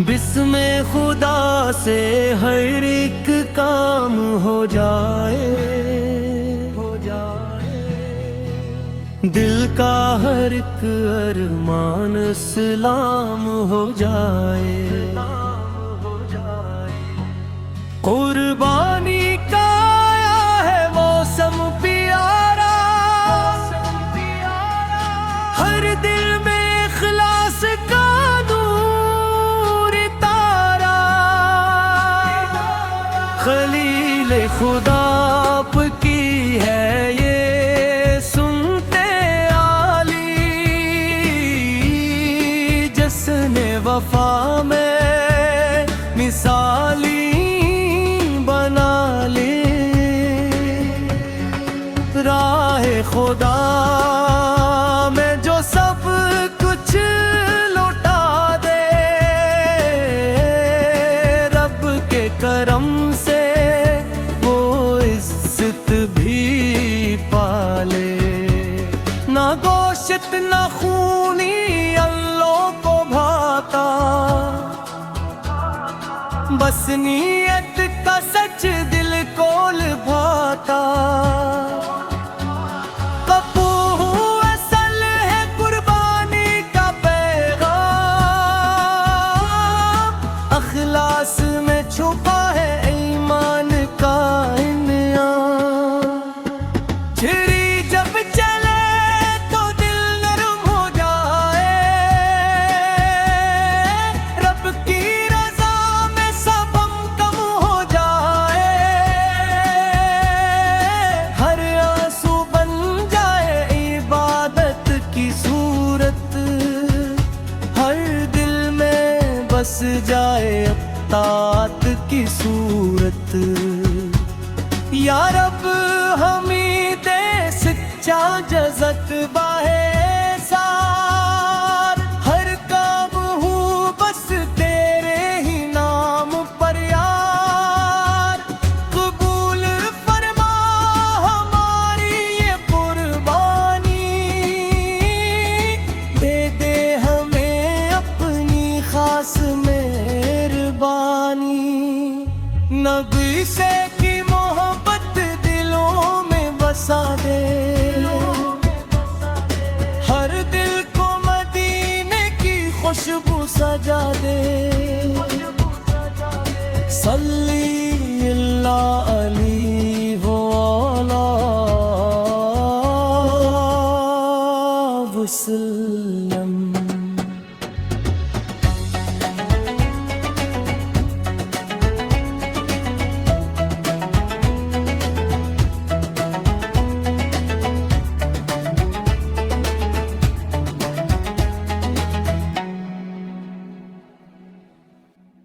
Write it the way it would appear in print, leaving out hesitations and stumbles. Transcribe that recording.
बिस्मे खुदा से हर एक काम हो जाए, दिल का हर एक अरमान सलाम हो जाए। कुर्बानी का आया है मौसम प्यारा, हर दिल में इखलास का नूर तारा। खलील खुदा की है ये सुनते आली, जिसने वफा में मिसाली बना ली। राह खुदा में जो सब कुछ लौटा दे, रब के करम से वो इज्जत भी पाले। ना गोश्त ना खूनी अल्लाह को भाता, बस नीयत का सच दिल को लुभाता। कपूर असल है कुर्बानी का पैगाम, अखलास में छुपा है ईमान का इनाम। छिरी जब चले तो दिल नरम हो जाए, रब की रजा में सब कम हो जाए। हर आंसू बन जाए इबादत की सूरत, हर दिल में बस जाए अत्तात की सूरत। या रब हमी दे सच्चा जज़्बा है सार, हर काम हूँ बस तेरे ही नाम पर यार। कबूल फरमा हमारी ये कुर्बानी, दे दे हमें अपनी खास मेहरबानी। नबी से की मोहब्बत दिलों में बसा दे, हर दिल को मदीने की खुशबू सजा दे। सल्ली